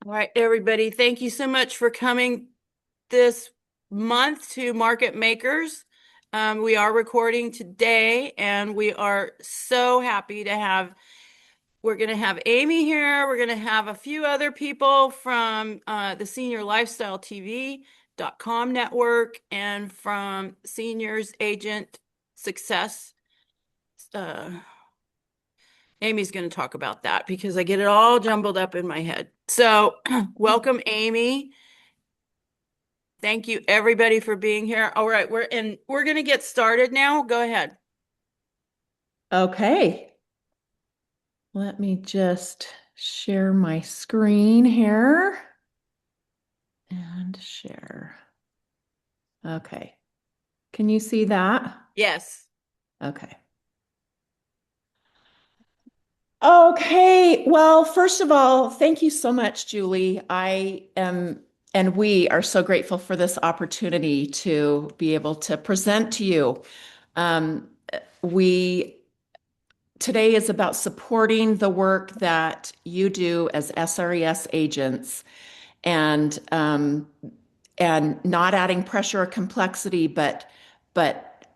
All right, everybody, thank you so much for coming this month to Market Makers. We are recording today, and we are so happy to we're going to have Amy here. We're going to have a few other people from the Senior Lifestyle TV.com network and from Seniors Agent Success. Uh, Amy's going to talk about that because I get it all jumbled up in my head. So, welcome, Amy. Thank you, everybody, for being here. All right, we're going to get started now. Go ahead. Okay, let me just share my screen here and share. Okay, can you see that? Yes. Okay. Okay, well, first of all, thank you so much, Julie. And we are so grateful for this opportunity to be able to present to you. Um, we Today is about supporting the work that you do as SRES agents and not adding pressure or complexity, but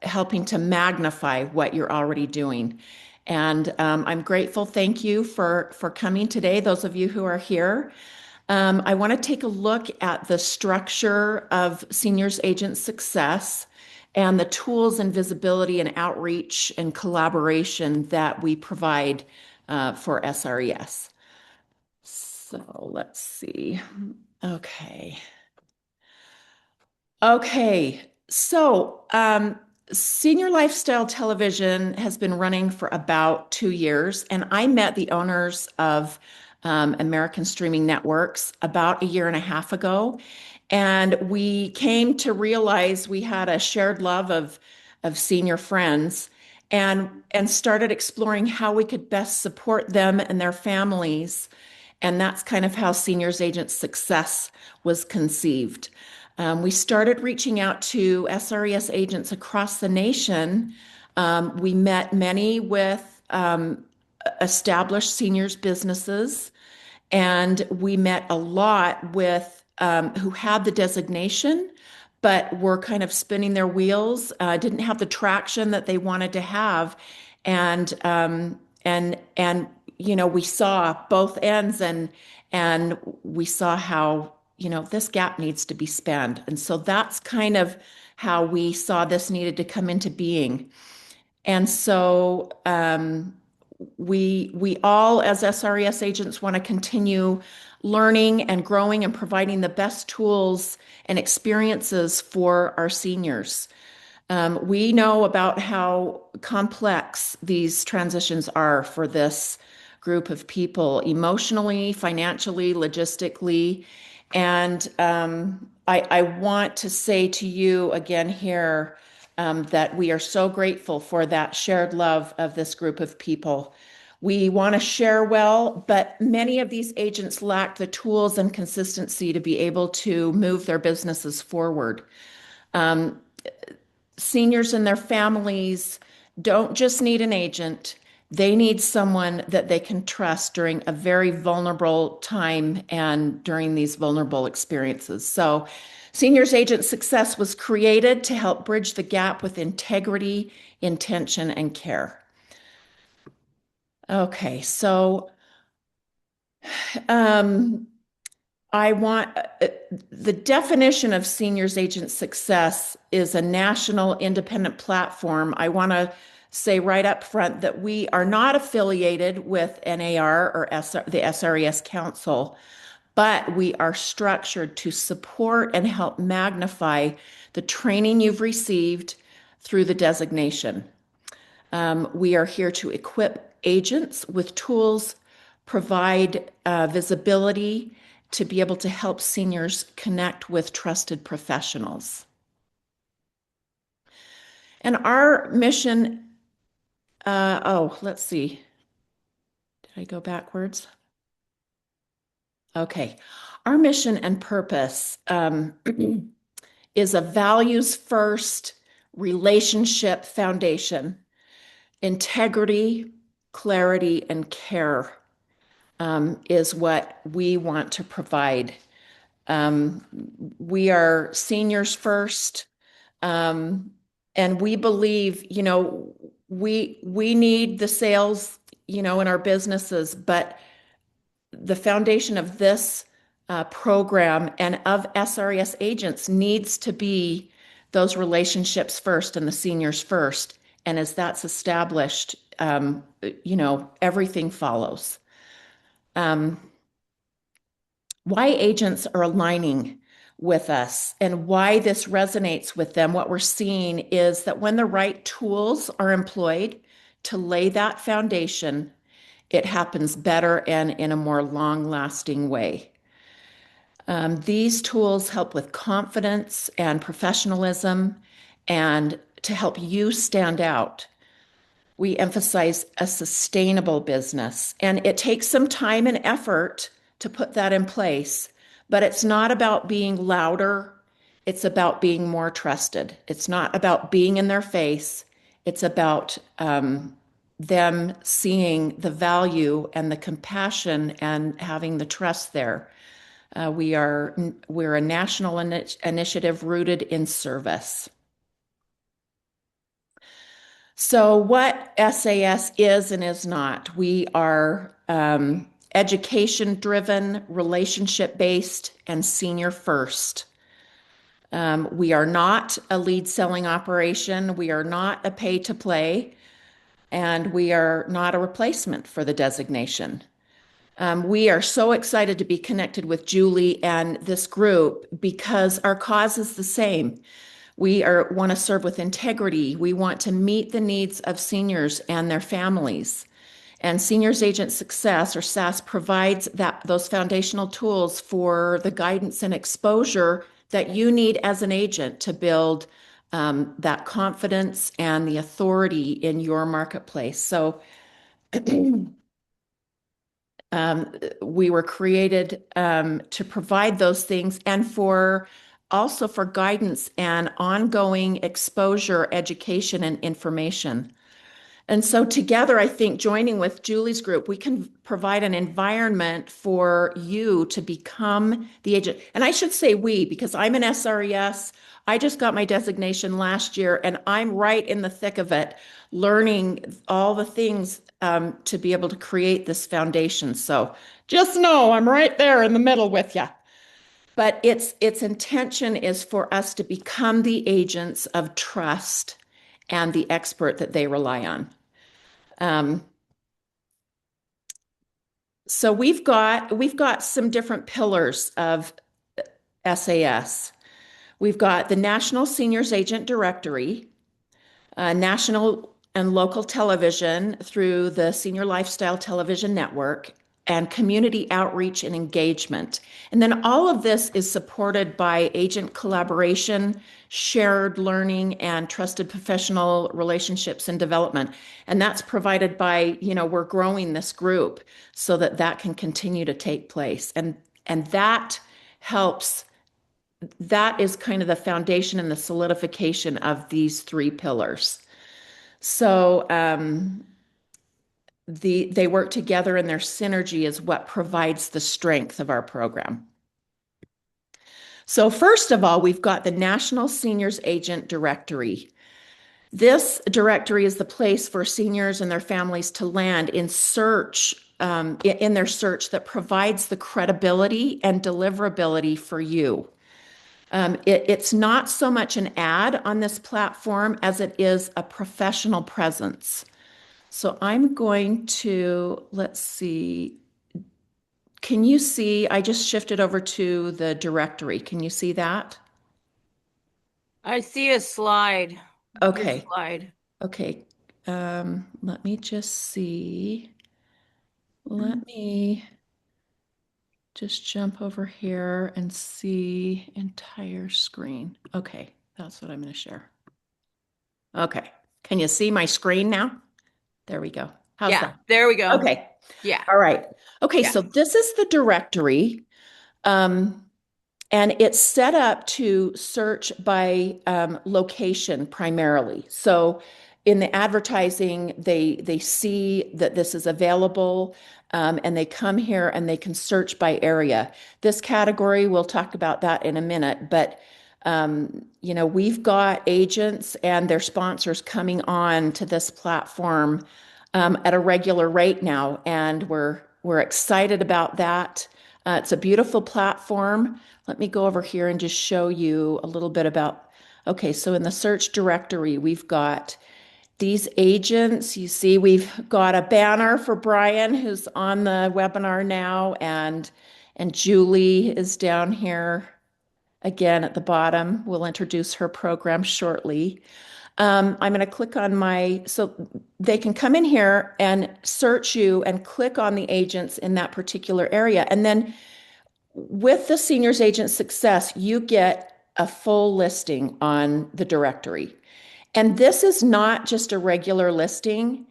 helping to magnify what you're already doing. And I'm grateful. Thank you for coming today. Those of you who are here, I want to take a look at the structure of seniors agent success and the tools and visibility and outreach and collaboration that we provide for SRES. So let's see. Okay. Okay. Senior Lifestyle Television has been running for about 2 years, and I met the owners of American Streaming Networks about a year and a half ago. And we came to realize we had a shared love of senior friends and started exploring how we could best support them and their families. And that's kind of how Seniors Agent Success was conceived. We started reaching out to SRES agents across the nation. We met many with established seniors businesses, and we met a lot with who had the designation, but were kind of spinning their wheels, didn't have the traction that they wanted to have, and we saw both ends, and we saw how this gap needs to be spanned, and so that's kind of how we saw this needed to come into being. And so we all, as SRES agents, want to continue learning and growing and providing the best tools and experiences for our seniors. We know about how complex these transitions are for this group of people, emotionally, financially, logistically. And I want to say to you again here that we are so grateful for that shared love of this group of people. We want to share well, but many of these agents lack the tools and consistency to be able to move their businesses forward. Um, Seniors and their families don't just need an agent, they need someone that they can trust during a very vulnerable time and during these vulnerable experiences. So, Seniors Agent Success was created to help bridge the gap with integrity, intention, and care. Okay, so um, I want the definition of Seniors Agent Success is a national independent platform. I want to say right up front that we are not affiliated with NAR or the SRES Council, but we are structured to support and help magnify the training you've received through the designation. We are here to equip agents with tools, provide visibility to be able to help seniors connect with trusted professionals. And our mission, let's see. Did I go backwards? Okay. Our mission and purpose is a values first relationship foundation, integrity, clarity, and care. is what we want to provide. Um, we are seniors first, um, and we believe, we need the sales, in our businesses, but the foundation of this program and of SRES agents needs to be those relationships first and the seniors first. And as that's established, everything follows. Um, why agents are aligning with us and why this resonates with them, what we're seeing is that when the right tools are employed to lay that foundation, it happens better and in a more long-lasting way. These tools help with confidence and professionalism and to help you stand out. We emphasize a sustainable business, and it takes some time and effort to put that in place, but it's not about being louder. It's about being more trusted. It's not about being in their face. It's about them seeing the value and the compassion and having the trust there. We're a national initiative rooted in service. So, what SAS is and is not, we are education driven, relationship based, and senior first. We are not a lead selling operation. We are not a pay to play, and we are not a replacement for the designation. We are so excited to be connected with Julie and this group because our cause is the same. We want to serve with integrity. We want to meet the needs of seniors and their families. And Seniors Agent Success, or SAS, provides those foundational tools for the guidance and exposure that you need as an agent to build that confidence and the authority in your marketplace. So we were created to provide those things and also for guidance and ongoing exposure, education, and information. And so together, I think joining with Julie's group, we can provide an environment for you to become the agent. And I should say we, because I'm an SRES. I just got my designation last year, and I'm right in the thick of it, learning all the things to be able to create this foundation. So just know I'm right there in the middle with you. But its intention is for us to become the agents of trust and the expert that they rely on. Um, so we've got some different pillars of SAS. We've got the National Seniors Agent Directory, national and local television through the Senior Lifestyle Television Network, and community outreach and engagement. And then all of this is supported by agent collaboration, shared learning, and trusted professional relationships and development. And that's provided by, we're growing this group so that that can continue to take place. And that helps, that is kind of the foundation and the solidification of these three pillars. So, they work together and their synergy is what provides the strength of our program. So first of all, we've got the National Seniors Agent Directory. This directory is the place for seniors and their families to land in their search that provides the credibility and deliverability for you. It's not so much an ad on this platform as it is a professional presence. So I'm going to, let's see. Can you see, I just shifted over to the directory. Can you see that? I see a slide. Your Okay. slide. Okay. Let me just see. Let me just jump over here and see entire screen. Okay, that's what I'm going to share. Okay. Can you see my screen now? There we go. How's Yeah, that? there we go. Okay. Yeah, All right. Okay, yeah. so this is the directory. And it's set up to search by location primarily. So in the advertising, they see that this is available. and they come here and they can search by area. This category, we'll talk about that in a minute, but we've got agents and their sponsors coming on to this platform at a regular rate now, and we're excited about that. It's a beautiful platform. Let me go over here and just show you a little bit about. Okay, so in the search directory, we've got these agents. You see, we've got a banner for Brian, who's on the webinar now, and Julie is down here again at the bottom. We'll introduce her program shortly. I'm going to click on so they can come in here and search you and click on the agents in that particular area. And then with the Seniors Agent Success, you get a full listing on the directory. And this is not just a regular listing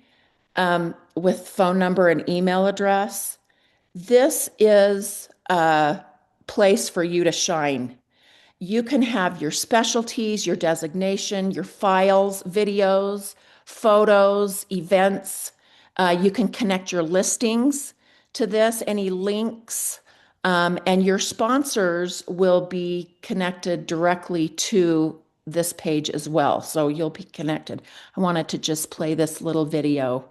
with phone number and email address. This is a place for you to shine. You can have your specialties, your designation, your files, videos, photos, events. You can connect your listings to this, any links, and your sponsors will be connected directly to this page as well. So you'll be connected. I wanted to just play this little video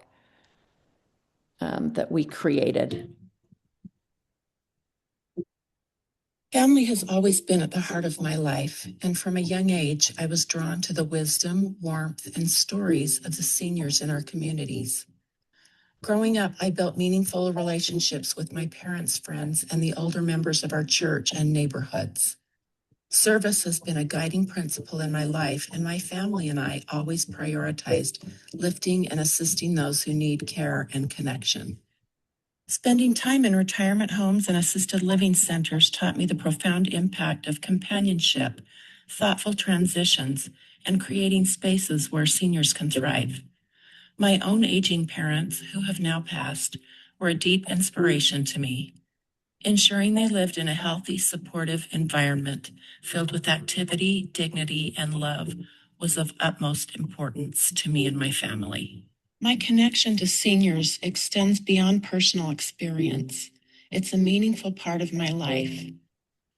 that we created. Family has always been at the heart of my life, and from a young age, I was drawn to the wisdom, warmth, and stories of the seniors in our communities. Growing up, I built meaningful relationships with my parents' friends and the older members of our church and neighborhoods. Service has been a guiding principle in my life, and my family and I always prioritized lifting and assisting those who need care and connection. Spending time in retirement homes and assisted living centers taught me the profound impact of companionship, thoughtful transitions, and creating spaces where seniors can thrive. My own aging parents, who have now passed, were a deep inspiration to me. Ensuring they lived in a healthy, supportive environment filled with activity, dignity, and love was of utmost importance to me and my family. My connection to seniors extends beyond personal experience. It's a meaningful part of my life.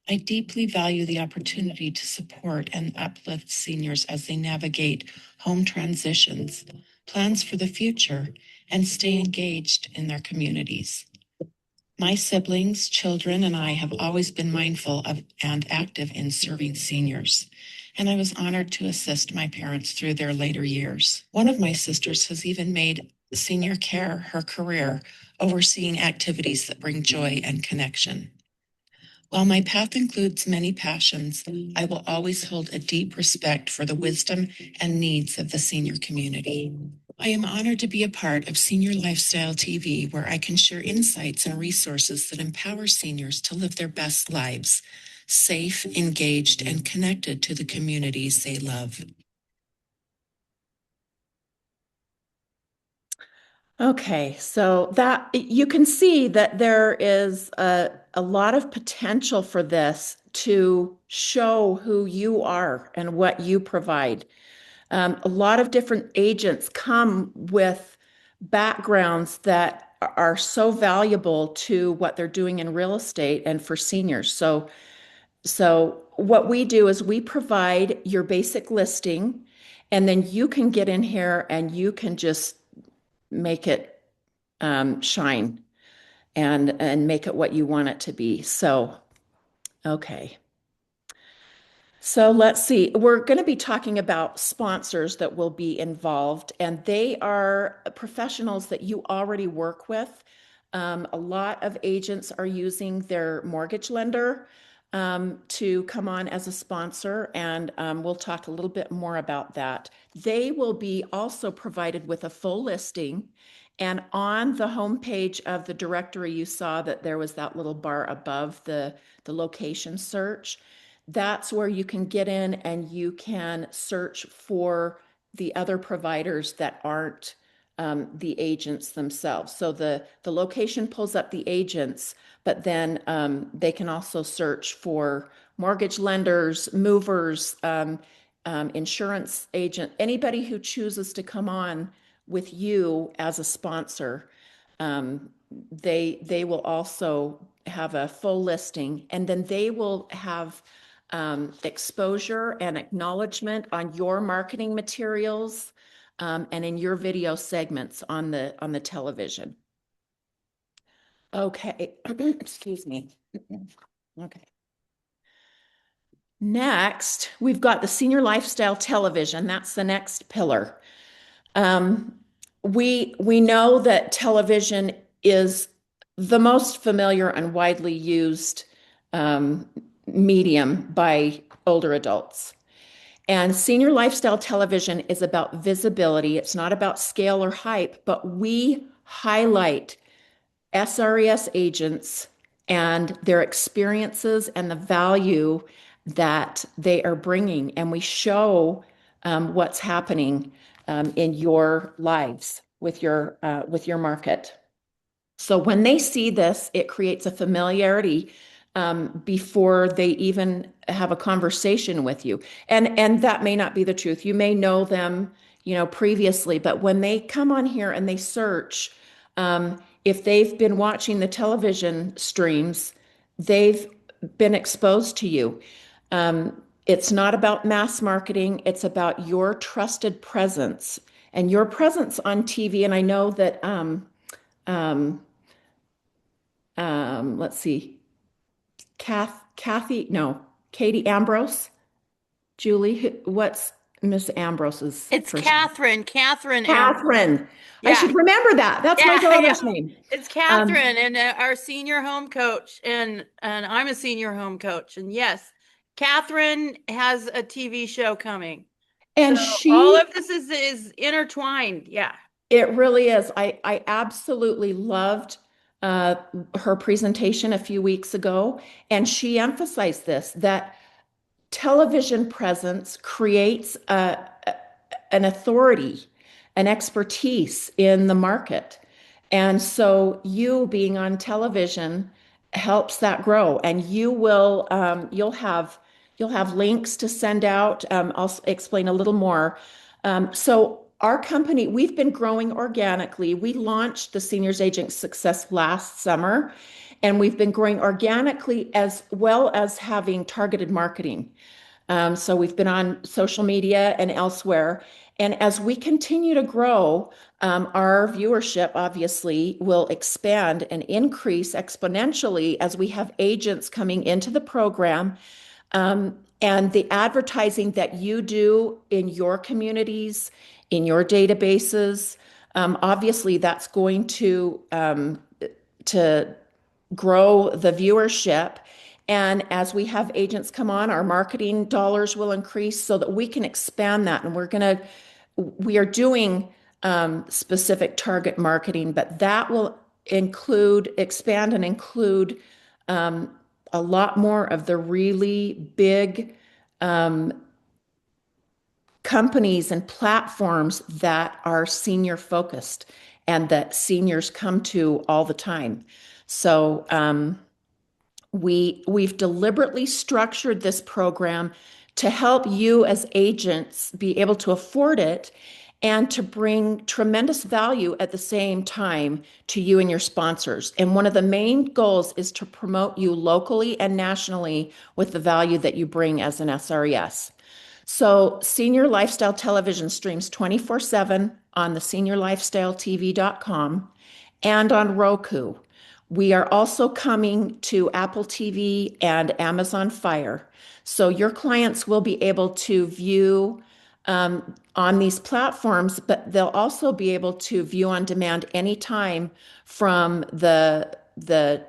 I deeply value the opportunity to support and uplift seniors as they navigate home transitions, plans for the future, and stay engaged in their communities. My siblings, children, and I have always been mindful of and active in serving seniors, and I was honored to assist my parents through their later years. One of my sisters has even made senior care her career, overseeing activities that bring joy and connection. While my path includes many passions, I will always hold a deep respect for the wisdom and needs of the senior community. I am honored to be a part of Senior Lifestyle TV, where I can share insights and resources that empower seniors to live their best lives, safe, engaged, and connected to the communities they love. Okay, so that you can see that there is a lot of potential for this to show who you are and what you provide. A lot of different agents come with backgrounds that are so valuable to what they're doing in real estate and for seniors. So what we do is we provide your basic listing, and then you can get in here and you can just make it shine and make it what you want it to be. So, okay. So let's see. We're going to be talking about sponsors that will be involved, and they are professionals that you already work with. A lot of agents are using their mortgage lender to come on as a sponsor, and we'll talk a little bit more about that. They will be also provided with a full listing, and on the homepage of the directory, you saw that there was that little bar above the location search. That's where you can get in and you can search for the other providers that aren't the agents themselves. So the location pulls up the agents, but then they can also search for mortgage lenders, movers, insurance agent, anybody who chooses to come on with you as a sponsor. they will also have a full listing, and then they will have exposure and acknowledgement on your marketing materials and in your video segments on the television. Okay, excuse me. Okay. Next, we've got the senior lifestyle television. That's the next pillar. Um, we know that television is the most familiar and widely used medium by older adults. And senior lifestyle television is about visibility. It's not about scale or hype, but we highlight SRES agents and their experiences and the value that they are bringing. And we show what's happening in your lives with your market. So when they see this, it creates a familiarity before they even have a conversation with you. And that may not be the truth. You may know them, previously, but when they come on here and they search, if they've been watching the television streams, they've been exposed to you. It's not about mass marketing, it's about your trusted presence and your presence on TV. And I know that um, let's see, Kathy, no, Katie Ambrose, Julie, what's Miss Ambrose's It's first name? Catherine, Catherine Amber. Catherine. I Yeah. should remember that. That's my Yeah, yeah. daughter's name. It's Um, Catherine and our senior home coach, and I'm a senior home coach. And yes, Catherine has a TV show coming. So and all she, of this is intertwined. Yeah. it really is. I absolutely loved uh, her presentation a few weeks ago, and she emphasized this that television presence creates an authority, an expertise in the market. And so you being on television helps that grow. And you'll have links to send out. I'll explain a little more. So our company, we've been growing organically. We launched the Seniors Agent Success last summer, and we've been growing organically as well as having targeted marketing. So we've been on social media and elsewhere. And as we continue to grow, our viewership obviously will expand and increase exponentially as we have agents coming into the program. And the advertising that you do in your communities, in your databases, obviously that's going to grow the viewership. And as we have agents come on, our marketing dollars will increase so that we can expand that. And we are doing specific target marketing, but that will expand and include a lot more of the really big um, companies and platforms that are senior focused and that seniors come to all the time. So, we've deliberately structured this program to help you as agents be able to afford it and to bring tremendous value at the same time to you and your sponsors. And one of the main goals is to promote you locally and nationally with the value that you bring as an SRES. So, Senior Lifestyle Television streams 24/7 on the seniorlifestyletv.com and on Roku. We are also coming to Apple TV and Amazon Fire. So your clients will be able to view on these platforms, but they'll also be able to view on demand anytime from the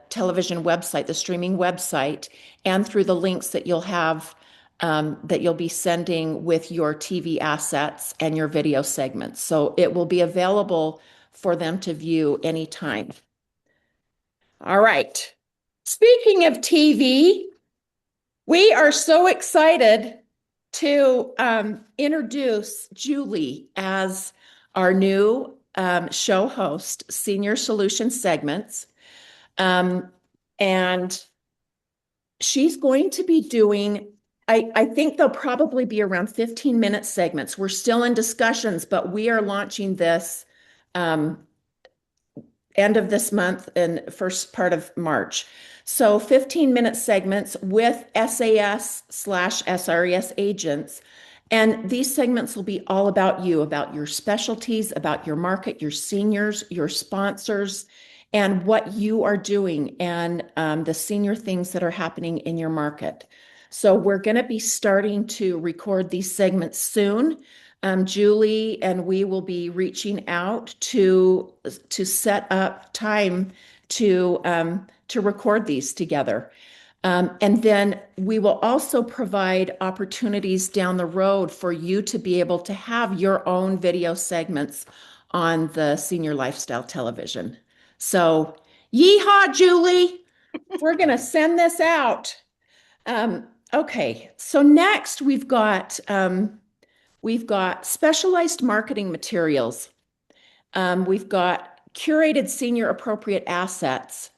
television website, the streaming website, and through the links that you'll have that you'll be sending with your TV assets and your video segments. So it will be available for them to view anytime. All right. Speaking of TV, we are so excited to introduce Julie as our new show host, Senior Solution Segments. And she's going to be doing, I think they'll probably be around 15-minute segments. We're still in discussions, but we are launching this end of this month and first part of March. So 15-minute segments with SAS/SRES agents. And these segments will be all about you, about your specialties, about your market, your seniors, your sponsors, and what you are doing, and the senior things that are happening in your market. So we're going to be starting to record these segments soon. Julie and we will be reaching out to set up time to record these together. And then we will also provide opportunities down the road for you to be able to have your own video segments on the senior lifestyle television. So, yeehaw, Julie! We're going to send this out. Okay, so next we've got specialized marketing materials. We've got curated senior appropriate assets.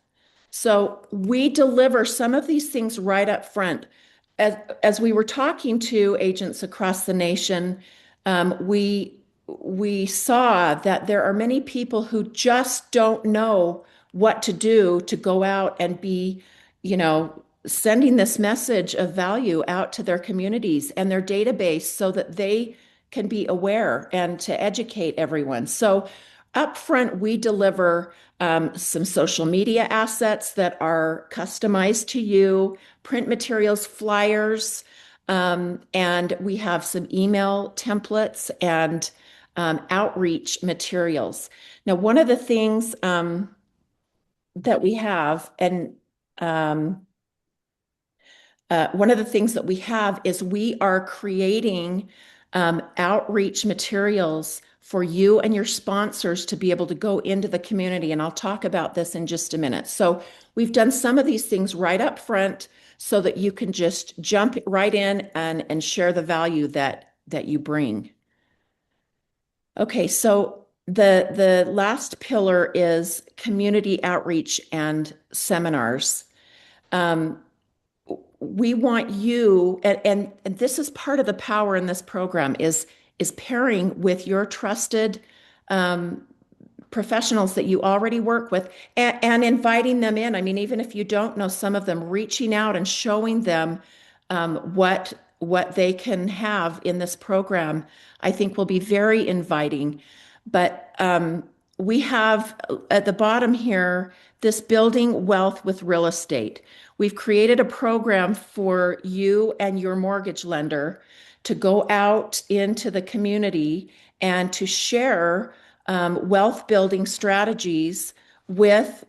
So we deliver some of these things right up front. As we were talking to agents across the nation, we saw that there are many people who just don't know what to do to go out and be, sending this message of value out to their communities and their database so that they can be aware and to educate everyone. So up front, we deliver some social media assets that are customized to you, print materials, flyers, and we have some email templates and outreach materials. Now, that we have, and one of the things that we have is we are creating outreach materials for you and your sponsors to be able to go into the community. And I'll talk about this in just a minute. So we've done some of these things right up front so that you can just jump right in and share the value that you bring. Okay, so the last pillar is community outreach and seminars. We want you, and this is part of the power in this program, is pairing with your trusted professionals that you already work with, and inviting them in. I mean, even if you don't know some of them, reaching out and showing them what they can have in this program, I think will be very inviting. But we have at the bottom here this building wealth with real estate. We've created a program for you and your mortgage lender to go out into the community and to share wealth building strategies with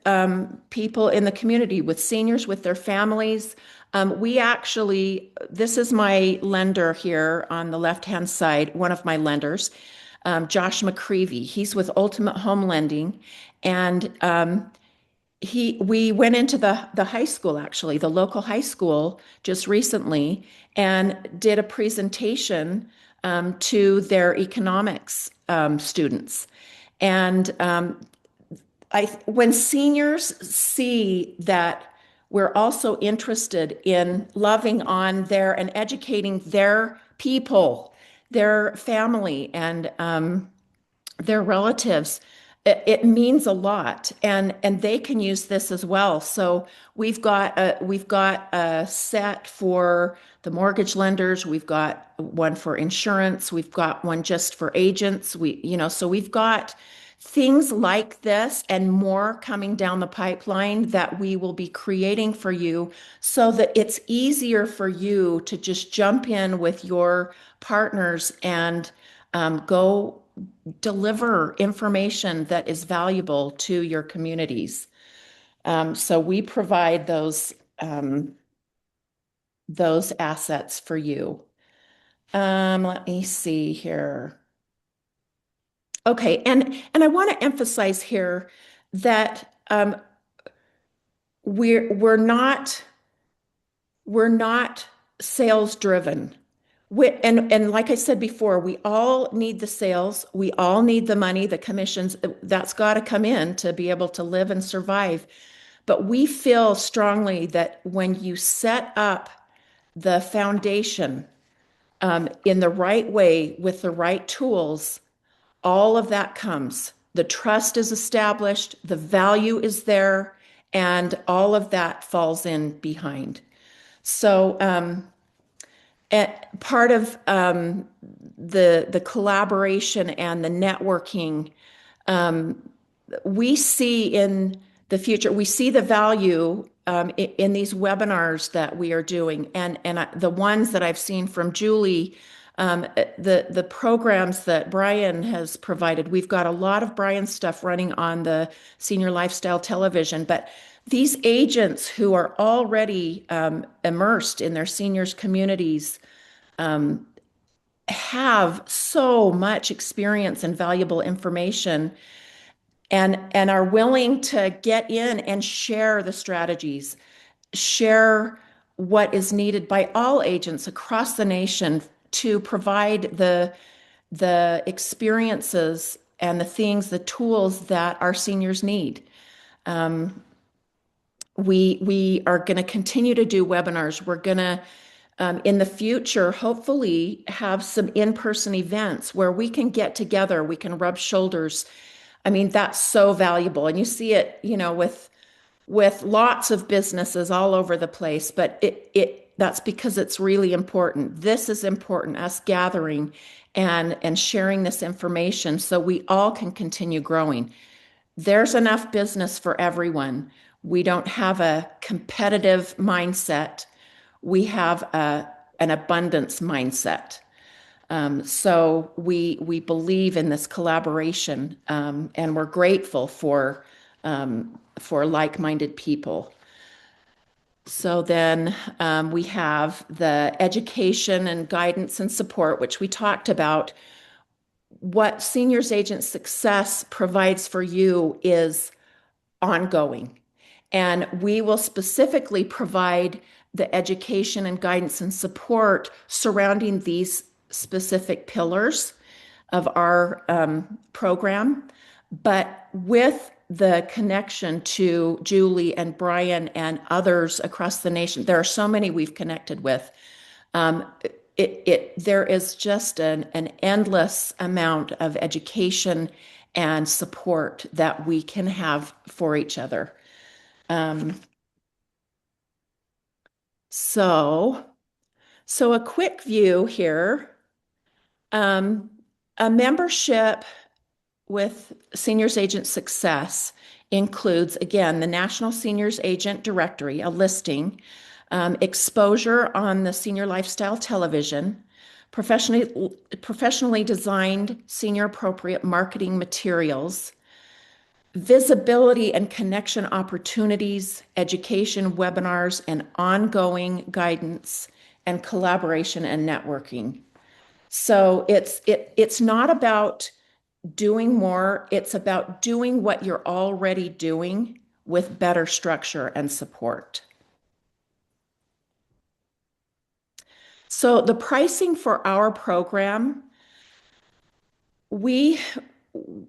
people in the community, with seniors, with their families. This is my lender here on the left-hand side, one of my lenders, Josh McCreevy. He's with Ultimate Home Lending, and we went into the high school, actually, the local high school just recently, and did a presentation to their economics students. And when seniors see that we're also interested in loving on and educating their people, their family, and their relatives, it means a lot, and they can use this as well. So we've got a set for the mortgage lenders. We've got one for insurance. We've got one just for agents. So we've got things like this and more coming down the pipeline that we will be creating for you so that it's easier for you to just jump in with your partners and go deliver information that is valuable to your communities. So we provide those assets for you. Let me see here. Okay, and I want to emphasize here that we're not sales driven. And like I said before, we all need the sales, we all need the money, the commissions. That's got to come in to be able to live and survive. But we feel strongly that when you set up the foundation in the right way with the right tools, all of that comes. the trust is established, the value is there, and all of that falls in behind. So, part of the collaboration and the networking, we see in the future, we see the value in these webinars that we are doing, and the ones that I've seen from Julie, the programs that Brian has provided. We've got a lot of Brian's stuff running on the Senior Lifestyle Television, but these agents who are already immersed in their seniors communities have so much experience and valuable information, and are willing to get in and share the strategies, share what is needed by all agents across the nation to provide the experiences and the things, the tools that our seniors need. We are going to continue to do webinars. We're going to in the future, hopefully, have some in-person events where we can get together, we can rub shoulders. I mean, that's so valuable. And you see it, with lots of businesses all over the place, but that's because it's really important. This is important, us gathering and sharing this information so we all can continue growing. There's enough business for everyone. We don't have a competitive mindset. We have an abundance mindset. So we believe in this collaboration, and we're grateful for like-minded people. So then we have the education and guidance and support, which we talked about. What Seniors Agent Success provides for you is ongoing. And we will specifically provide the education and guidance and support surrounding these specific pillars of our program, but with the connection to Julie and Brian and others across the nation. There are so many we've connected with. There is just an endless amount of education and support that we can have for each other. So a quick view here. A membership with Seniors Agent Success includes, again, the National Seniors Agent Directory, a listing, exposure on the Senior Lifestyle Television, professionally designed senior appropriate marketing materials, visibility and connection opportunities, education webinars, and ongoing guidance and collaboration and networking. So it's not about doing more, it's about doing what you're already doing with better structure and support. So the pricing for our program, we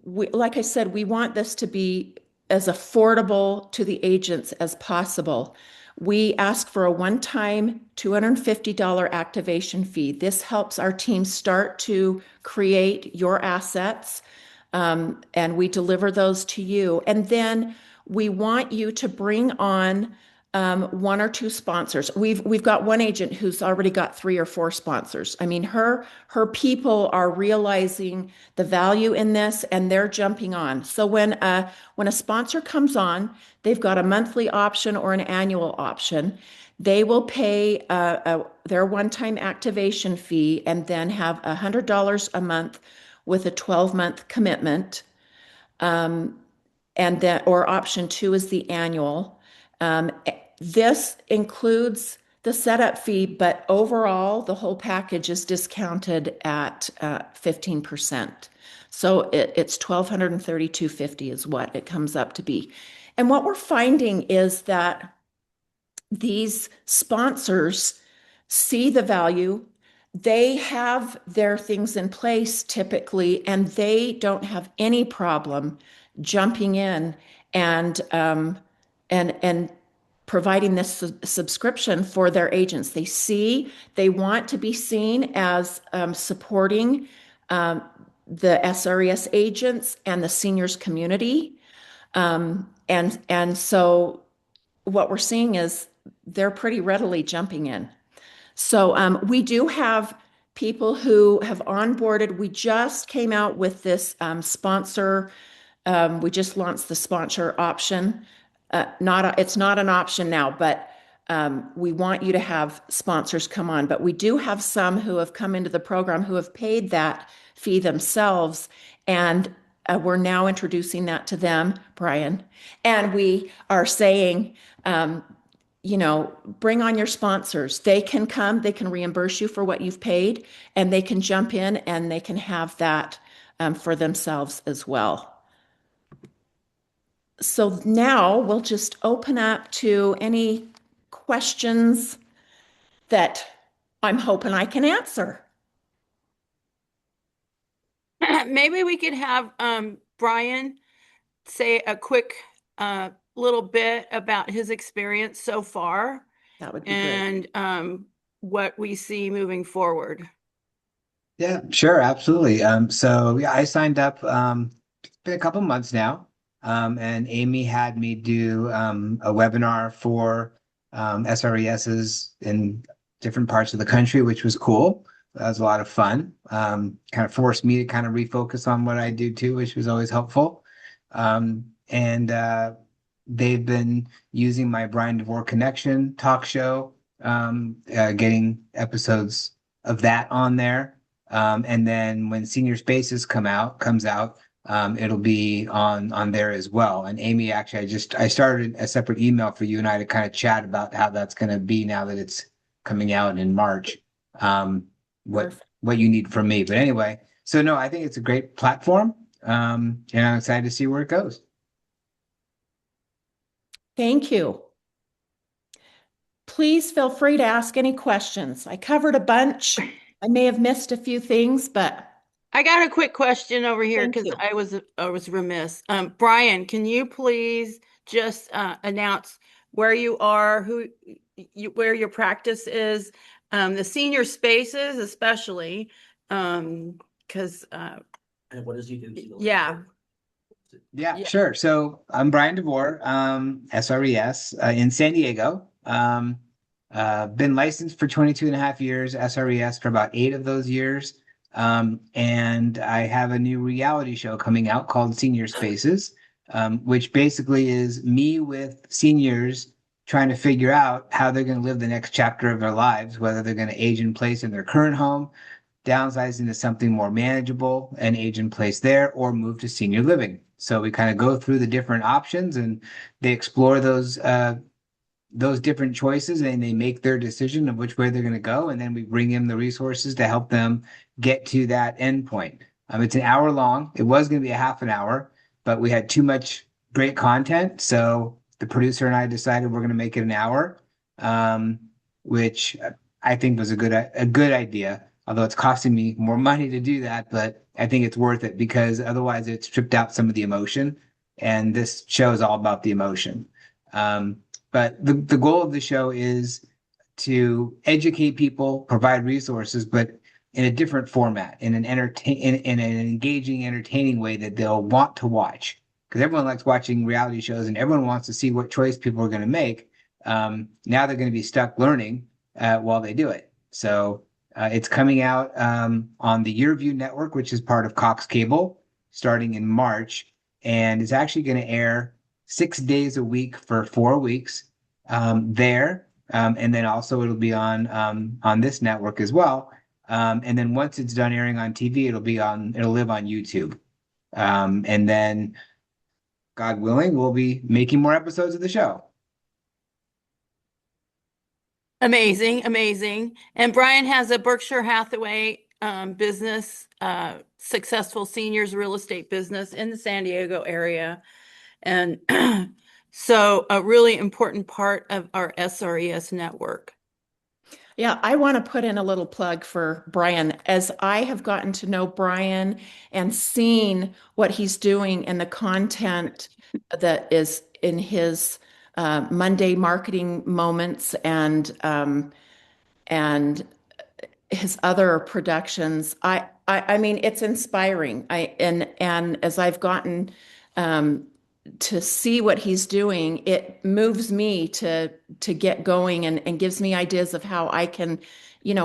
like I said, we want this to be as affordable to the agents as possible. We ask for a one-time $250 activation fee. This helps our team start to create your assets, and we deliver those to you. And then we want you to bring on one or two sponsors. We've got one agent who's already got 3 or 4 sponsors. I mean, her people are realizing the value in this, and they're jumping on. So when a sponsor comes on, they've got a monthly option or an annual option. They will pay their one-time activation fee and then have $100 a month with a 12-month commitment. And that, or option 2 is the annual. This includes the setup fee, but overall, the whole package is discounted at 15%. So it's $1,232.50 is what it comes up to be. And what we're finding is that these sponsors see the value. They have their things in place typically, and they don't have any problem jumping in and providing this subscription for their agents. They want to be seen as supporting the SRES agents and the seniors community. And so what we're seeing is they're pretty readily jumping in. So we do have people who have onboarded. We just came out with this sponsor. We just launched the sponsor option. It's not an option now, but we want you to have sponsors come on. But we do have some who have come into the program who have paid that fee themselves, and we're now introducing that to them, Brian. And we are saying, bring on your sponsors. They can come, they can reimburse you for what you've paid, and they can jump in and they can have that for themselves as well. So now we'll just open up to any questions that I'm hoping I can answer. Maybe we could have Brian say a quick little bit about his experience so far That would be great. and what we see moving forward. Yeah, sure, absolutely. So yeah, I signed up. It's been a couple months now, and Amy had me do a webinar for SRESs in different parts of the country, which was cool. That was a lot of fun. Kind of forced me to kind of refocus on what I do too, which was always helpful. And they've been using my Brian DeVore Connection talk show, getting episodes of that on there. And then when Senior Spaces comes out, it'll be on there as well. And Amy, actually, I started a separate email for you and I to kind of chat about how that's going to be now that it's coming out in March. What Perfect. what you need from me. But anyway, so no, I think it's a great platform. And I'm excited to see where it goes. Thank you. Please feel free to ask any questions. I covered a bunch. I may have missed a few things, but I got a quick question over here thank because you. I was remiss. Brian, can you please just announce where you are, where your practice is, the senior spaces especially, because And what does he do? yeah, Yeah, yeah. sure. So I'm Brian DeVore, SRES, in San Diego. Been licensed for 22 and a half years, SRES for about 8 of those years. And I have a new reality show coming out called Senior Spaces, which basically is me with seniors trying to figure out how they're going to live the next chapter of their lives, whether they're going to age in place in their current home, downsize into something more manageable and age in place there, or move to senior living. So we kind of go through the different options and they explore those different choices and they make their decision of which way they're going to go. And then we bring in the resources to help them get to that end point. It's an hour long. It was going to be a half an hour, but we had too much great content. So the producer and I decided we're going to make it an hour, which I think was a good idea. Although it's costing me more money to do that, but I think it's worth it because otherwise it stripped out some of the emotion. And this show is all about the emotion. But the goal of the show is to educate people, provide resources, but in a different format, in an engaging, entertaining way that they'll want to watch. Because everyone likes watching reality shows and everyone wants to see what choice people are going to make. Now they're going to be stuck learning while they do it. So it's coming out on the Yearview Network, which is part of Cox Cable, starting in March, and it's actually going to air 6 days a week for 4 weeks there, and then also it'll be on this network as well. And then once it's done airing on TV, it'll live on YouTube, and then God willing, we'll be making more episodes of the show. Amazing, amazing. And Brian has a Berkshire Hathaway business, successful seniors real estate business in the San Diego area. And so a really important part of our SRES network. Yeah, I want to put in a little plug for Brian. As I have gotten to know Brian and seen what he's doing and the content that is in his Monday marketing moments and his other productions, I mean, it's inspiring. And as I've gotten um, to see what he's doing, it moves me to get going and gives me ideas of how I can,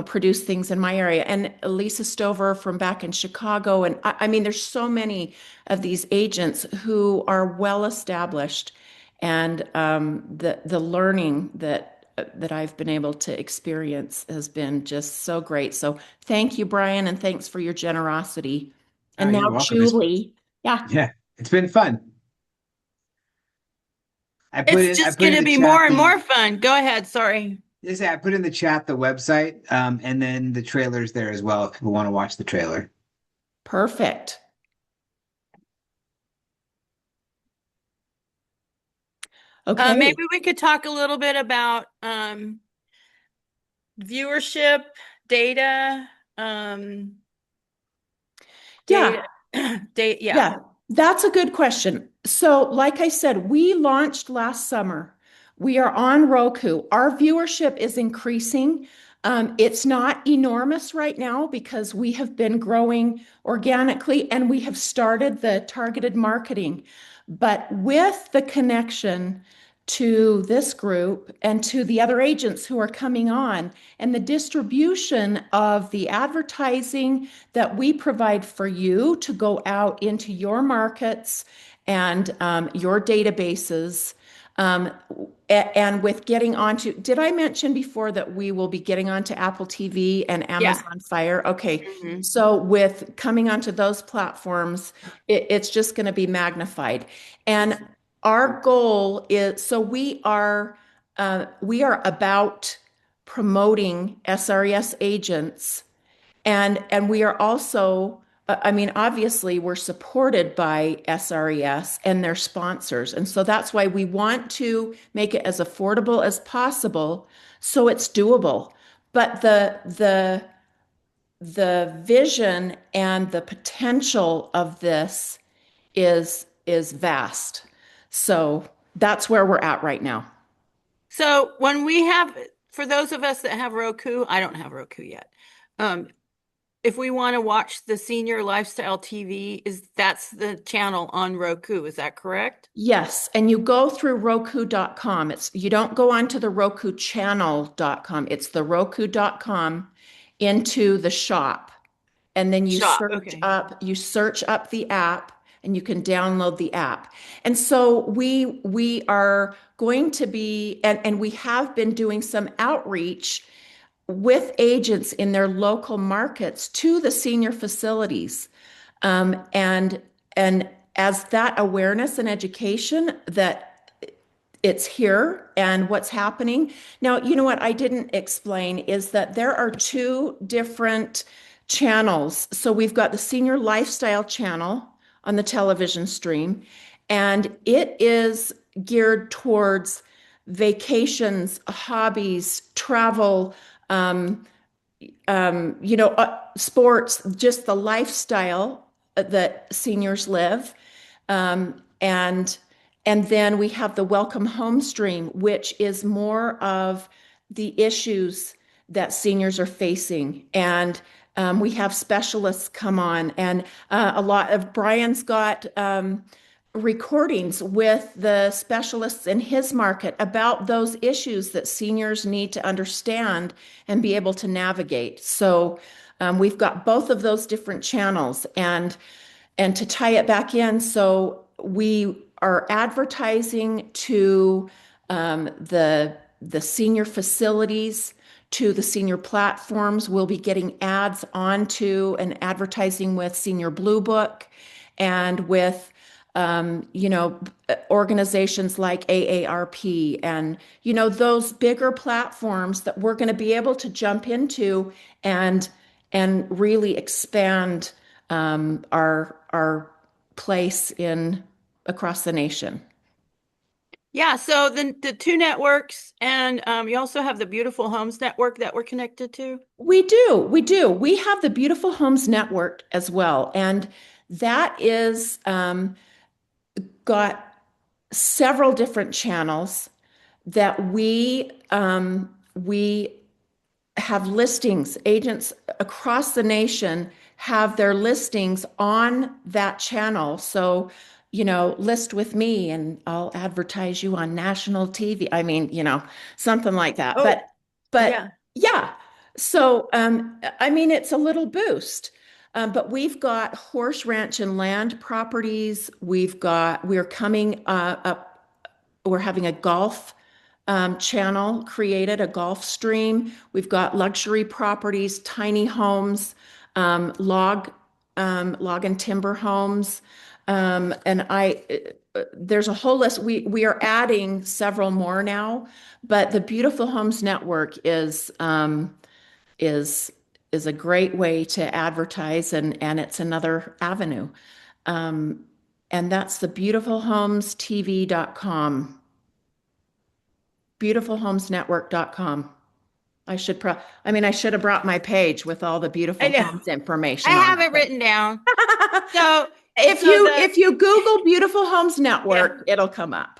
produce things in my area. And Lisa Stover from back in Chicago, and I mean, there's so many of these agents who are well established, and the learning that I've been able to experience has been just so great. So thank you, Brian, and thanks for your generosity. Oh, And you're now, welcome. Julie. Yeah, Yeah, it's been fun. It's I just put going in to the be more chat and the more fun. Go ahead. Sorry. I put in the chat the website, and then the trailer's there as well if people want to watch the trailer. perfect. Okay. Maybe we could talk a little bit about viewership data. Um, Yeah. data, data. Yeah. Yeah, that's a good question. So, like I said, we launched last summer. We are on Roku. Our viewership is increasing. It's not enormous right now because we have been growing organically and we have started the targeted marketing. But with the connection to this group and to the other agents who are coming on, and the distribution of the advertising that we provide for you to go out into your markets and your databases. Um, and with getting onto, did I mention before that we will be getting onto Apple TV and Yeah. Amazon Fire? Okay. Mhm. So with coming onto those platforms, it's just going to be magnified. And our goal is, so we are about promoting SRES agents, and we are also, I mean, obviously we're supported by SRES and their sponsors. And so that's why we want to make it as affordable as possible so it's doable. But the vision and the potential of this is vast. So that's where we're at right now. So when we have, for those of us that have Roku, I don't have Roku yet. Um, if we want to watch the senior lifestyle TV, that's the channel on Roku? Is that correct? Yes, and you go through Roku.com. You don't go onto the RokuChannel.com. It's the Roku.com into the shop. And then Shop. Okay. you search up the app and you can download the app. And so we are going to be, and we have been doing some outreach with agents in their local markets to the senior facilities. And as that awareness and education that it's here and what's happening. Now, you know what I didn't explain is that there are two different channels. So we've got the senior lifestyle channel on the television stream, and it is geared towards vacations, hobbies, travel, um, sports, just the lifestyle that seniors live. And then we have the Welcome Home stream, which is more of the issues that seniors are facing. And we have specialists come on, and a lot of Brian's got recordings with the specialists in his market about those issues that seniors need to understand and be able to navigate. So we've got both of those different channels, and to tie it back in, so we are advertising to the senior facilities, to the senior platforms. We'll be getting ads onto and advertising with Senior Blue Book and with organizations like AARP and those bigger platforms that we're going to be able to jump into and really expand our place in across the nation. Yeah. So the two networks, and you also have the Beautiful Homes Network that we're connected to. We have the Beautiful Homes Network as well, and that is got several different channels that we have listings. Agents across the nation have their listings on that channel. So, list with me and I'll advertise you on national TV. I mean, something like that. Oh, But yeah. yeah. So, I mean, it's a little boost. But we've got horse ranch and land properties. We're coming up, we're having a golf channel created, a golf stream. We've got luxury properties, tiny homes, log and timber homes. And there's a whole list. We are adding several more now, but the Beautiful Homes Network is is a great way to advertise, and it's another avenue. Um, and that's the beautifulhomestv.com, beautifulhomesnetwork.com. I should have brought my page with all the I beautiful know. homes I information on have it. it written down. So, If so you the if you Google Beautiful Homes yeah. Network, it'll come up.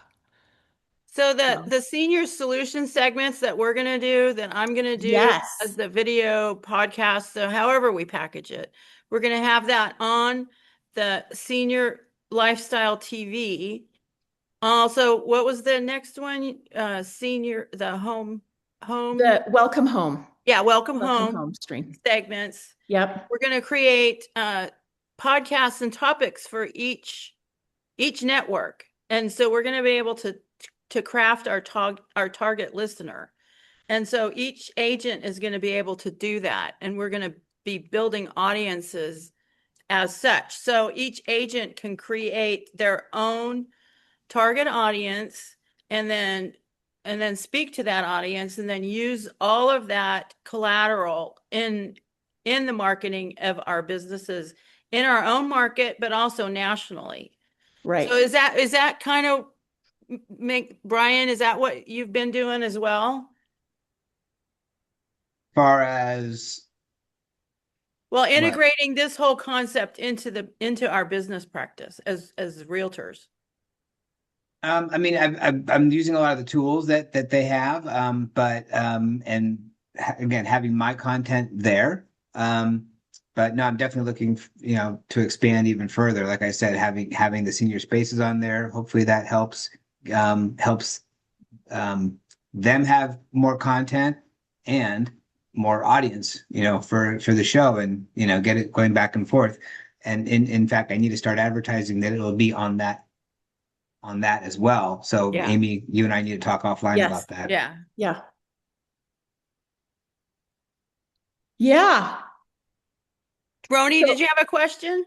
So So, the senior solution segments that we're gonna do, that I'm gonna do as yes. the video podcast, so however we package it, we're gonna have that on the senior lifestyle TV. Also, what was the next one? Senior, the home, The welcome home. yeah, welcome Welcome home home stream. segments. Yep. We're gonna create podcasts and topics for each network. And so we're going to be able to craft our target listener. And so each agent is going to be able to do that. And we're going to be building audiences as such. So each agent can create their own target audience and then speak to that audience and then use all of that collateral in the marketing of our businesses in our own market, but also nationally. So Right. is that kind of Brian, is that what you've been doing as well? Far as Well, what? integrating this whole concept into our business practice as realtors. I mean, I'm using a lot of the tools that they have, but and again, having my content there. But no, I'm definitely looking, to expand even further. Like I said, having the senior spaces on there, hopefully that helps them have more content and more audience, for the show, and get it going back and forth. And in fact, I need to start advertising that it'll be on that as well. So Yeah. Amy, you and I need to talk offline Yes. about that. Yeah. Yeah. Yeah. Roni, So, did you have a question?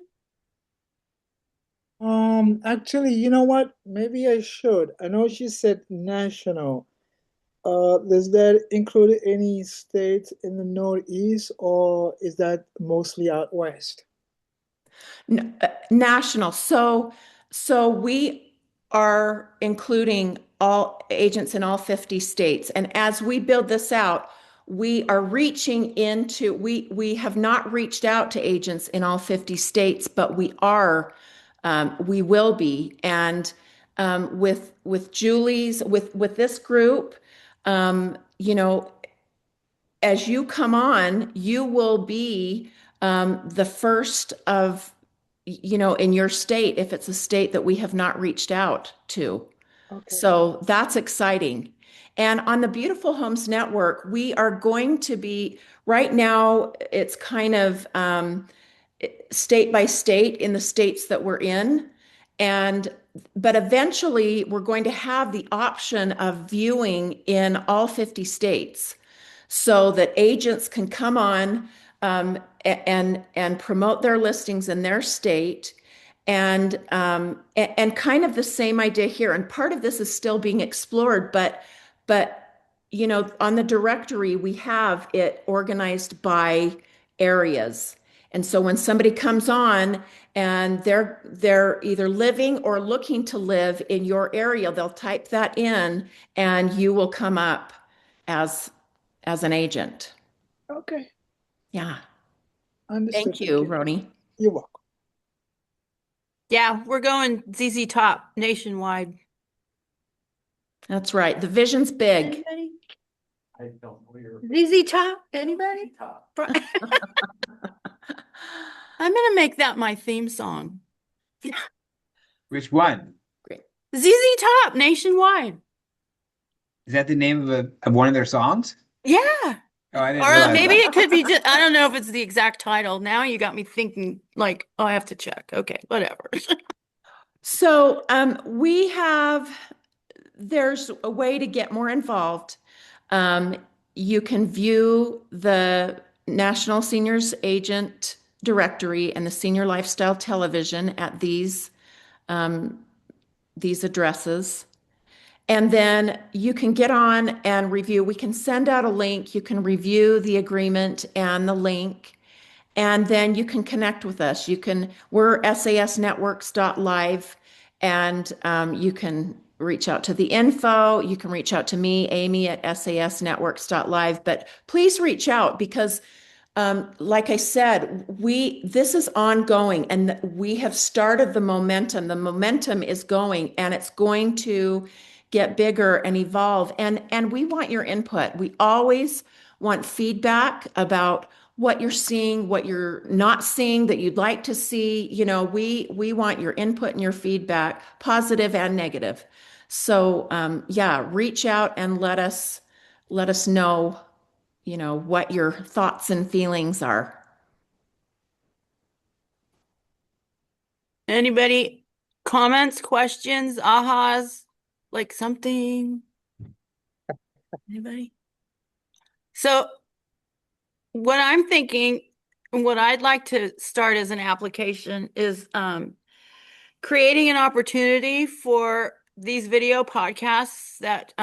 Actually, you know what? Maybe I should. I know she said national. Does that include any states in the Northeast, or is that mostly out west? national. So we are including all agents in all 50 states. And as we build this out, we are we have not reached out to agents in all 50 states, but we will be. And with Julie's, with this group, um, you know, as you come on, you will be the first of, in your state, if it's a state that we have not reached out to. Okay. So that's exciting. And on the Beautiful Homes Network, we are going to be, right now, it's kind of state by state in the states that we're in. But eventually, we're going to have the option of viewing in all 50 states so that agents can come on and promote their listings in their state, and kind of the same idea here. And part of this is still being explored, but on the directory we have it organized by areas. And so when somebody comes on and they're either living or looking to live in your area, they'll type that in and you will come up as an agent. Okay. Yeah. Understood. Thank Thank you, you. Roni. You're welcome. Yeah, we're going ZZ Top nationwide. That's right. The vision's big. Anybody? I don't know your. ZZ Top, anybody? Top. I'm gonna make that my theme song. Which one? Great. ZZ Top nationwide. Is that the name of one of their songs? Yeah. Oh, I didn't Or realize maybe that. it could be just, I don't know if it's the exact title. Now you got me thinking like, oh, I have to check. Okay, whatever. So there's a way to get more involved. Um, you can view the National Seniors Agent Directory and the Senior Lifestyle Television at these addresses. And then you can get on and review. We can send out a link. You can review the agreement and the link. And then you can connect with us. We're sasnetworks.live, and you can reach out to the info. You can reach out to me, Amy, at sasnetworks.live. But please reach out because, like I said, this is ongoing, and we have started the momentum. The momentum is going, and it's going to get bigger and evolve. And we want your input. We always want feedback about what you're seeing, what you're not seeing that you'd like to see. We want your input and your feedback, positive and negative. So yeah, reach out and let us know, what your thoughts and feelings are. Anybody comments, questions, ahas, like something? Anybody? So what I'm thinking, and what I'd like to start as an application is creating an opportunity for these video podcasts that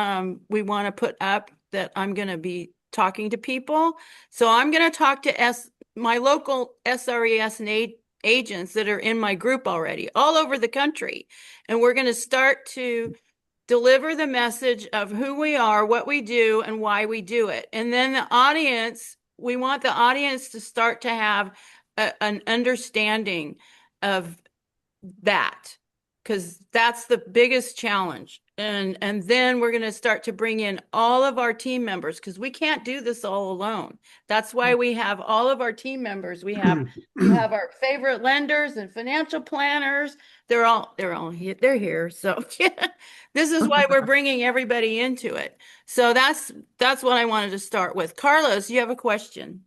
we want to put up, that I'm going to be talking to people. So I'm going to talk to my local SRES and agents that are in my group already, all over the country. And we're going to start to deliver the message of who we are, what we do, and why we do it. And then we want the audience to start to have an understanding of that, because that's the biggest challenge. And then we're going to start to bring in all of our team members, because we can't do this all alone. That's why we have all of our team members. We have our favorite lenders and financial planners. They're here. They're here. So this is why we're bringing everybody into it. So that's what I wanted to start with. Carlos, you have a question?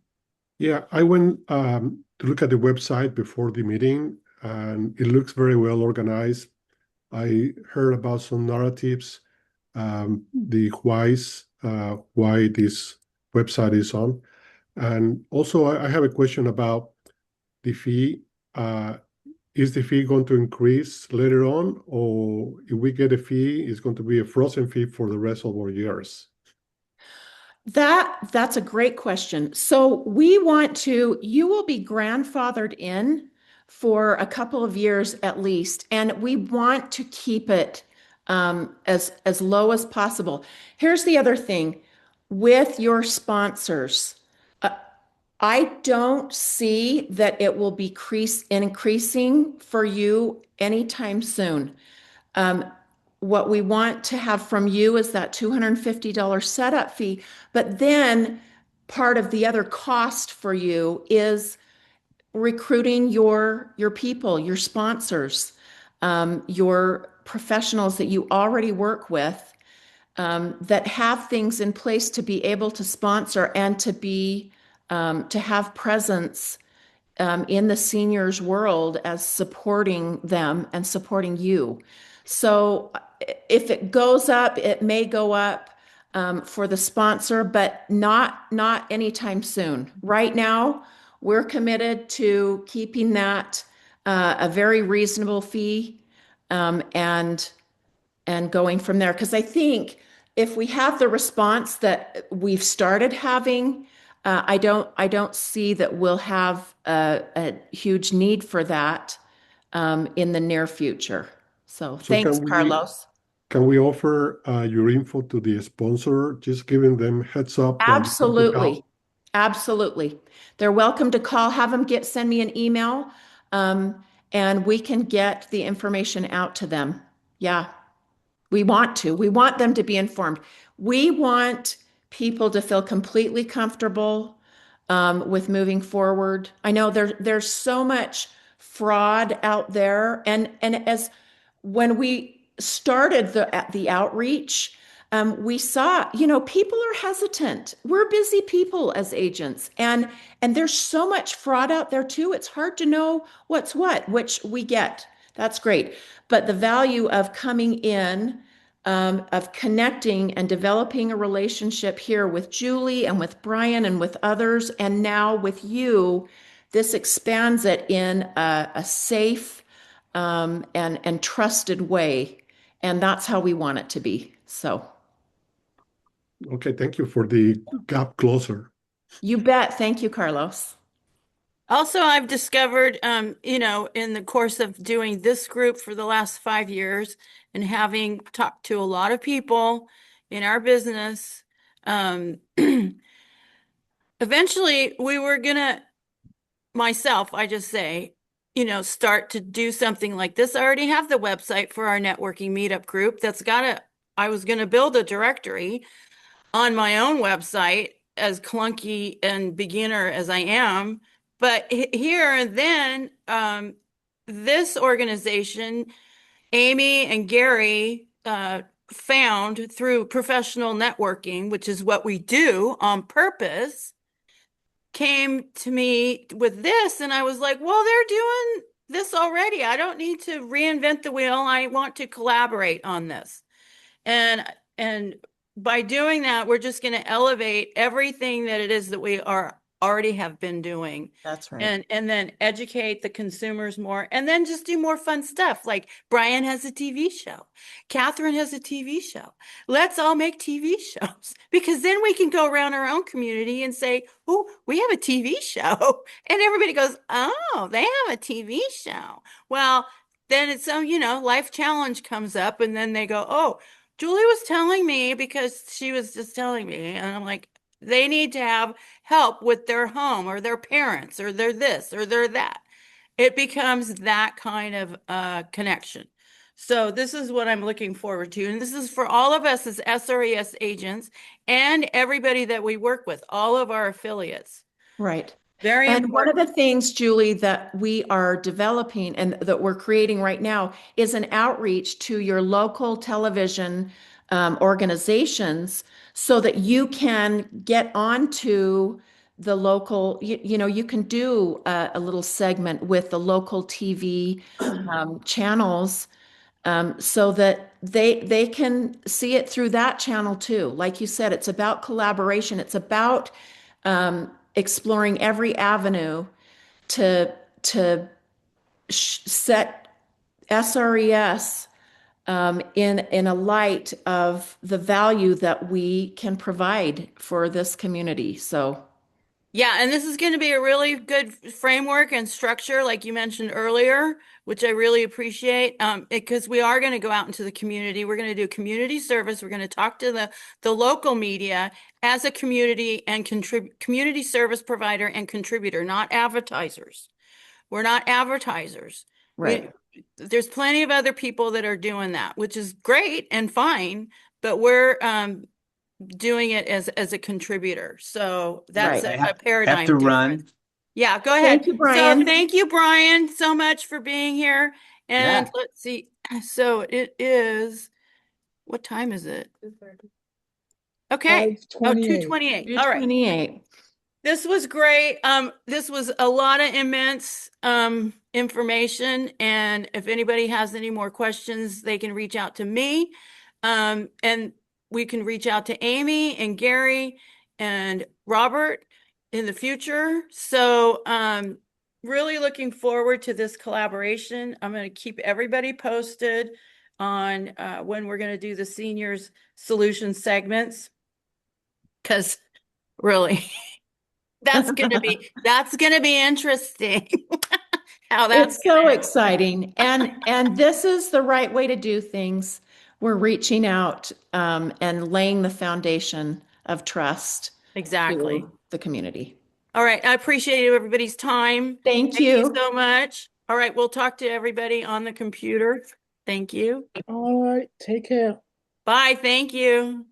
Yeah, I went to look at the website before the meeting, and it looks very well organized. I heard about some narratives, the whys, why this website is on. And also, I have a question about the fee. Is the fee going to increase later on, or if we get a fee, it's going to be a frozen fee for the rest of our years? That's a great question. So you will be grandfathered in for a couple of years at least, and we want to keep it as low as possible. Here's the other thing with your sponsors. I don't see that it will be increasing for you anytime soon. What we want to have from you is that $250 setup fee, but then part of the other cost for you is recruiting your people, your sponsors, your professionals that you already work with, that have things in place to be able to sponsor and to have presence in the seniors world as supporting them and supporting you. So if it goes up, it may go up for the sponsor, but not anytime soon. Right now, we're committed to keeping that a very reasonable fee, and going from there. Because I think if we have the response that we've started having, I don't see that we'll have a huge need for that in the near future. So So thanks, Carlos. can we offer your info to the sponsor, just giving them heads up that you want to Absolutely. call? Absolutely. They're welcome to call, have them send me an email, and we can get the information out to them. Yeah. We want them to be informed. We want people to feel completely comfortable with moving forward. I know there's so much fraud out there, and as when we started the outreach, we saw, people are hesitant. We're busy people as agents, and there's so much fraud out there too. It's hard to know what's what, which we get. That's great. But the value of coming in, of connecting and developing a relationship here with Julie and with Brian and with others, and now with you, this expands it in a safe and trusted way. And that's how we want it to be. So Okay, thank you for the gap closer. you bet. Thank you, Carlos. Also, I've discovered, in the course of doing this group for the last 5 years and having talked to a lot of people in our business, eventually we were gonna, myself, I just say, start to do something like this. I already have the website for our networking meetup group I was gonna build a directory on my own website, as clunky and beginner as I am. But here and then, this organization, Amy and Gary, found through professional networking, which is what we do on purpose, came to me with this. And I was like, well, they're doing this already. I don't need to reinvent the wheel. I want to collaborate on this. And by doing that, we're just going to elevate everything that it is that we are already have been doing. That's right. And then educate the consumers more, and then just do more fun stuff. Like Brian has a TV show. Catherine has a TV show. Let's all make TV shows, because then we can go around our own community and say, oh, we have a TV show. And everybody goes, oh, they have a TV show. Well, then it's some, life challenge comes up, and then they go, oh, Julie was telling me, because she was just telling me, and I'm like, they need to have help with their home or their parents or their this or their that. It becomes that kind of connection. So this is what I'm looking forward to. And this is for all of us as SRES agents and everybody that we work with, all of our affiliates. Right. Very And one important. of the things, Julie, that we are developing and that we're creating right now is an outreach to your local television organizations, so that you can get onto the local, you can do a little segment with the local TV channels, so that they can see it through that channel too. Like you said, it's about collaboration. It's about exploring every avenue to set SRES in a light of the value that we can provide for this community. So, Yeah, and this is going to be a really good framework and structure, like you mentioned earlier, which I really appreciate. Because we are going to go out into the community. We're going to do community service. We're going to talk to the local media as a community and community service provider and contributor, not advertisers. We're not advertisers. right. There's plenty of other people that are doing that, which is great and fine, but we're doing it as a contributor. So that's Right. a Have paradigm to difference. run. Yeah, go ahead. Thank you, So Brian. thank you, Brian, so much for being here. And Yeah. let's see. So it is, what time is it? Okay. Oh, 5:28. 2:28. All right. 228. This was great. This was a lot of immense information. And if anybody has any more questions, they can reach out to me. And we can reach out to Amy and Gary and Robert in the future. So really looking forward to this collaboration. I'm going to keep everybody posted on when we're going to do the seniors solution segments. Because really, that's gonna be interesting. How that's It's so gonna exciting. And this is the right way to do things. We're reaching out and laying the foundation of trust exactly. to the community. All right, I appreciate everybody's time. Thank Thank you you. so much. All right, we'll talk to everybody on the computer. Thank you. All right, take care. Bye. Thank you.